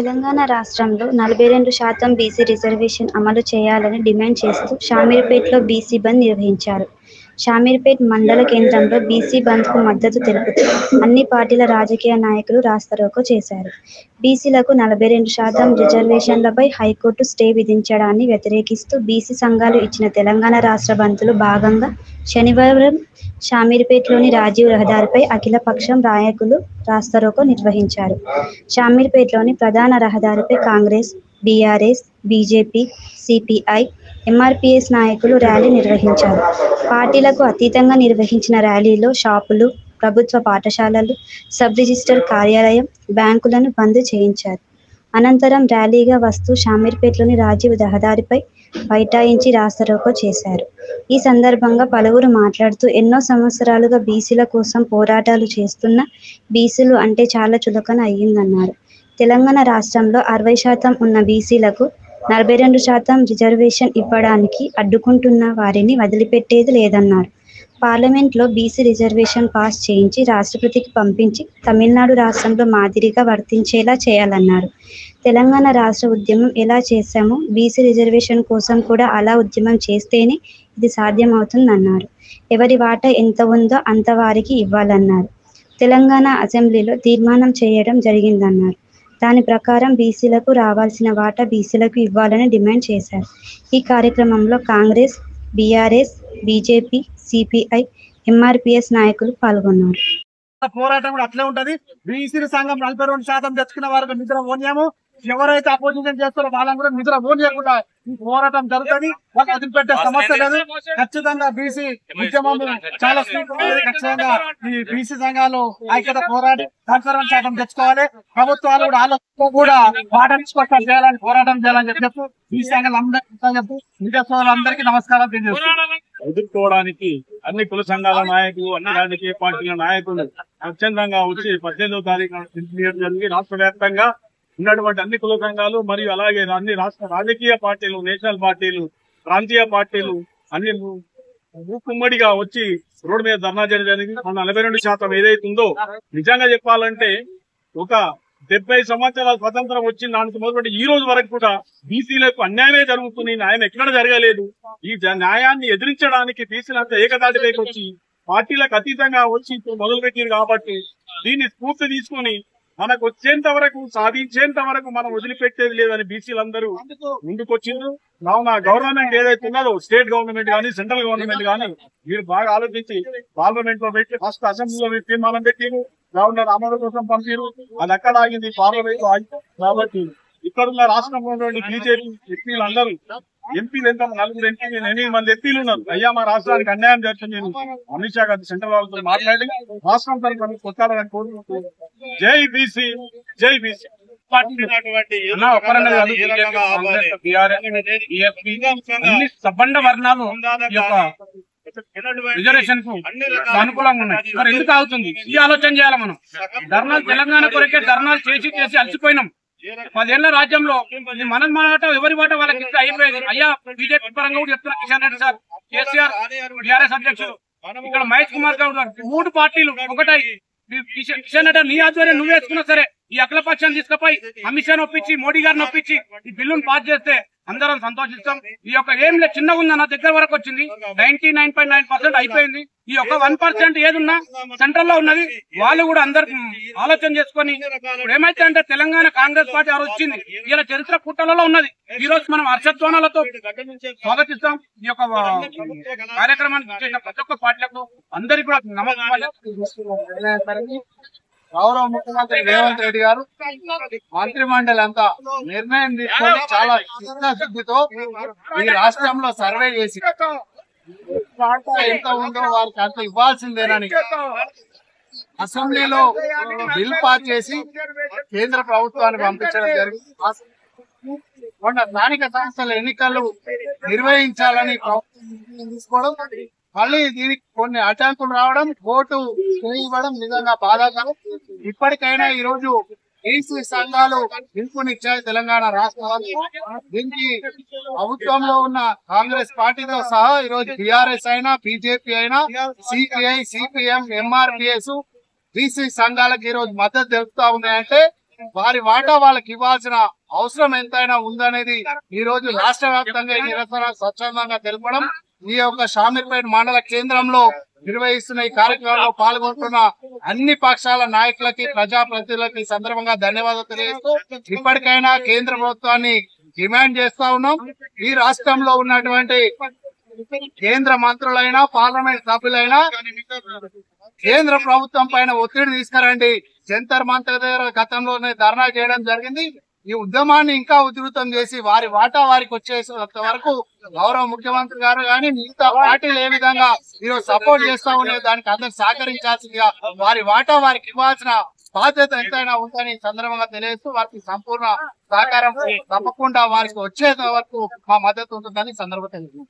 తెలంగాణ రాష్ట్రంలో 42% BC reservation అమలు చేయాలని డిమాండ్ చేస్తూ షామీర్పేటలో బీసీ బంద్ నిర్వహించారు. షామీర్పేట్ మండల కేంద్రంలో బీసీ బంద్కు మద్దతు తెలుపుతూ అన్ని పార్టీల రాజకీయ నాయకులు రాస్తారోకో చేశారు. బీసీలకు 42% రిజర్వేషన్లపై హైకోర్టు స్టే విధించడాన్ని వ్యతిరేకిస్తూ బీసీ సంఘాలు ఇచ్చిన తెలంగాణ రాష్ట్ర బంద్లో భాగంగా శనివారం షామీర్పేటలోని రాజీవ్ రహదారిపై అఖిలపక్షం నాయకులు రాస్తారోకో నిర్వహించారు. షామీర్పేటలోని ప్రధాన రహదారిపై Congress, BRS, BJP, CPI, MRPS నాయకులు ర్యాలీ నిర్వహించారు. పార్టీలకు అతీతంగా నిర్వహించిన ర్యాలీలో షాపులు, ప్రభుత్వ పాఠశాలలు, సబ్ రిజిస్టర్ కార్యాలయం, బ్యాంకులను బంద్ చేయించారు. అనంతరం ర్యాలీగా వస్తూ షామీర్పేటలోని రాజీవ్ రహదారిపై బైఠాయించి రాస్తారోకో చేశారు. ఈ సందర్భంగా పలువురు మాట్లాడుతూ ఎన్నో సంవత్సరాలుగా బీసీల కోసం పోరాటాలు చేస్తున్న బీసీలు అంటే చాలా చులకన అయ్యిందన్నారు. తెలంగాణ రాష్ట్రంలో 60% ఉన్న బీసీలకు 42% రిజర్వేషన్ ఇవ్వడానికి అడ్డుకుంటున్న వారిని వదిలిపెట్టేది లేదన్నారు. పార్లమెంట్లో బీసీ రిజర్వేషన్ పాస్ చేయించి రాష్ట్రపతికి పంపించి తమిళనాడు రాష్ట్రంలో మాదిరిగా వర్తించేలా చేయాలన్నారు. తెలంగాణ రాష్ట్ర ఉద్యమం ఎలా చేశామో బీసీ రిజర్వేషన్ కోసం కూడా అలా ఉద్యమం చేస్తేనే ఇది సాధ్యమవుతుందన్నారు. ఎవరి వాటా ఎంత ఉందో అంత వారికి ఇవ్వాలన్నారు. తెలంగాణ అసెంబ్లీలో తీర్మానం చేయడం జరిగిందన్నారు. దాని ప్రకారం బీసీలకు రావాల్సిన వాటా బీసీలకు ఇవ్వాలని డిమాండ్ చేశారు. ఈ కార్యక్రమంలో Congress, BRS, BJP, CPI, MRPS నాయకులు పాల్గొన్నారు. పోరాటం కూడా అట్లే ఉంటది. బీసీ సంఘం 42% తెచ్చుకున్న వారికి నిద్ర ఓన్యాము, ఎవరైతే అపోజిషన్ చేస్తారో వాళ్ళని కూడా నిద్ర ఓన్యకుండా ఈ పోరాటం జరుగుతుంది. వాళ్ళకి వదిలిపెట్టే సమస్య లేదు. ఖచ్చితంగా బీసీ ఉద్యమం చాలా స్పీడ్ ఉంటుంది. ఖచ్చితంగా ఈ బీసీ సంఘాలు ఐక్యత పోరాడి 42% తెచ్చుకోవాలి. ప్రభుత్వాలు కూడా ఆలోచన కూడా పాటించుకోవడం చేయాలని, పోరాటం చేయాలని చెప్పి బీసీ సంఘాలు అందరికీ మీడియా సోదరులందరికీ నమస్కారం తెలియజేస్తున్నాను. ఎదుర్కోవడానికి అన్ని కుల సంఘాల నాయకులు, అన్ని రాజకీయ పార్టీల నాయకులు స్వచ్ఛందంగా వచ్చి 18వ తారీఖు రాష్ట్ర వ్యాప్తంగా ఉన్నటువంటి అన్ని కుల సంఘాలు మరియు అలాగే అన్ని రాష్ట్ర రాజకీయ పార్టీలు, నేషనల్ పార్టీలు, ప్రాంతీయ పార్టీలు అన్ని మూకుమ్మడిగా వచ్చి రోడ్డు మీద ధర్నా చేయడం జరిగింది. 42% ఏదైతుందో నిజంగా చెప్పాలంటే ఒక 70 సంవత్సరాల స్వతంత్రం వచ్చిన దానికి మొదలుపెట్టి ఈ రోజు వరకు కూడా బీసీలకు అన్యాయమే జరుగుతుంది. న్యాయం ఎక్కడ జరగలేదు. ఈ న్యాయాన్ని ఎదిరించడానికి బీసీలంతా ఏకతాటిపైకి వచ్చి పార్టీలకు అతీతంగా వచ్చి మొదలుపెట్టారు. కాబట్టి దీన్ని స్ఫూర్తి తీసుకుని మనకు వచ్చేంత వరకు, సాధించేంత వరకు మనం వదిలిపెట్టేది లేదని బీసీలందరూ ముందుకొచ్చిండ్రు. కావున గవర్నమెంట్ ఏదైతే ఉన్నదో, స్టేట్ గవర్నమెంట్ కానీ సెంట్రల్ గవర్నమెంట్ కానీ మీరు బాగా ఆలోచించి పార్లమెంట్ లో పెట్టి ఫస్ట్ అసెంబ్లీలో తీర్మానం పెట్టిరు. కావున అమలు కోసం పంపిరు. అది అక్కడ ఆగింది, పార్లమెంట్ లో ఆగింది. కాబట్టి ఇక్కడున్న రాష్ట్రంలో ఉన్నటువంటి బీజేపీ ఎంపీలు అందరూ, ఎంపీలు ఎంత 4 ఎంపీలు 8 మంది ఎంపీలు ఉన్నారు. అయ్యా మా రాష్ట్రానికి అన్యాయం జరుగుతుంది, నేను అమిత్ షా గారి సెంట్రల్ వాళ్ళతో మాట్లాడి రాష్ట్రం తరఫున కొట్టాలని కోరుకుంటూ జై బీసీ, జై బీసీ. సబ్బండ వర్ణాలు రిజర్వేషన్ కు అనుకూలంగా ఉన్నాయి. మరి ఎందుకు అవుతుంది? ఈ ఆలోచన చేయాలి. మనం ధర్నాలు తెలంగాణ కొరకే ధర్నాలు చేసి అలసిపోయినాం. 10 ఏళ్ల రాజ్యంలో మన మాట ఎవరి మాట వాళ్ళకి ఇస్తే అయిపోయేది. అయ్యా బీజేపీ పరంగా కూడా చెప్తున్నా, కిషన్ రెడ్డి సార్, కేసీఆర్, టీఆర్ఎస్ అధ్యక్షుడు, ఇక్కడ మహేష్ కుమార్ గౌడ్ గారు, 3 పార్టీలు ఒకటై కిషన్ రెడ్డి నీ ఆధ్వర్యం నువ్వు వేసుకున్నా సరే ఈ అఖిలపక్షాన్ని తీసుకుపోయి అమిత్ షాను ఒప్పించి, మోడీ గారిని ఒప్పించి ఈ బిల్లును పాస్ చేస్తే అందరం సంతోషిస్తాం. ఈ యొక్క ఏం లేదు, చిన్నగా ఉందా నా దగ్గర వరకు వచ్చింది. 99.9% అయిపోయింది. ఈ యొక్క 1% ఏదున్నా సెంట్రల్ లో ఉన్నది. వాళ్ళు కూడా అందరు ఆలోచన చేసుకొని ఇప్పుడు ఏమైతే అంటే తెలంగాణ కాంగ్రెస్ పార్టీ ఆ రోజు వచ్చింది, ఇలా చరిత్ర పుట్టలలో ఉన్నది. ఈ రోజు మనం హర్షధ్వానాలతో స్వాగతిస్తాం. ఈ యొక్క కార్యక్రమాన్ని చేసిన ప్రతి ఒక్క పార్టీలకు అందరికీ కూడా నమస్కారం. గౌరవ ముఖ్యమంత్రి రేవంత్ రెడ్డి గారు మంత్రి మండలి అంతా నిర్ణయం తీసుకొని చాలా చిత్తశుద్ధితో ఈ రాష్ట్రంలో సర్వే చేసి ఎంత ఉందో వారికి అంత ఇవ్వాల్సిందేనని అసెంబ్లీలో బిల్ పాస్ చేసి కేంద్ర ప్రభుత్వాన్ని పంపించడం జరిగింది. స్థానిక సంస్థల ఎన్నికలు నిర్వహించాలని ప్రభుత్వం తీసుకోవడం, మళ్ళీ దీనికి కొన్ని అడ్డంకులు రావడం, ఓటు ఇవ్వడం నిజంగా బాధాకరం. ఇప్పటికైనా ఈ రోజు బీసీ సంఘాలు పిలుపునిచ్చాయి తెలంగాణ రాష్ట్రానికి. దీనికి ప్రభుత్వంలో ఉన్న కాంగ్రెస్ పార్టీతో సహా ఈ రోజు టీఆర్ఎస్ అయినా, బీజేపీ అయినా, సిపిఐ, సిపిఎం, ఎంఆర్పిఎస్ బీసీ సంఘాలకు ఈ రోజు మద్దతు తెలుపుతా ఉన్నాయంటే వారి వాటా వాళ్ళకి ఇవ్వాల్సిన అవసరం ఎంతైనా ఉందనేది ఈ రోజు రాష్ట్ర వ్యాప్తంగా ఈ నిరసన స్వచ్ఛందంగా తెలపడం, ఈ యొక్క షామీర్పేట మండల కేంద్రంలో నిర్వహిస్తున్న ఈ కార్యక్రమంలో పాల్గొంటున్న అన్ని పక్షాల నాయకులకి, ప్రజాప్రతినిధులకి సందర్భంగా ధన్యవాదాలు తెలియజేస్తూ ఇప్పటికైనా కేంద్ర ప్రభుత్వాన్ని డిమాండ్ చేస్తా ఉన్నాం. ఈ రాష్ట్రంలో ఉన్నటువంటి కేంద్ర మంత్రులైనా, పార్లమెంట్ సభ్యులైనా కేంద్ర ప్రభుత్వం పైన ఒత్తిడి తీసుకురండి. జంతర్ మంతర్ దగ్గర గతంలోనే ధర్నా చేయడం జరిగింది. ఈ ఉద్యమాన్ని ఇంకా ఉధృతం చేసి వారి వాటా వారికి వచ్చేంత వరకు గౌరవ ముఖ్యమంత్రి గారు కానీ మిగతా పార్టీలు ఏ విధంగా ఈరోజు సపోర్ట్ చేస్తా ఉండే దానికి అందరు సహకరించాల్సిందిగా, వారి వాటా వారికి ఇవ్వాల్సిన బాధ్యత ఎంతైనా ఉందని సందర్భంగా తెలియజేస్తూ వారికి సంపూర్ణ సహకారం తప్పకుండా వారికి వచ్చే వరకు మా మద్దతు ఉంటుందని సందర్భంగా తెలియజేస్తాం.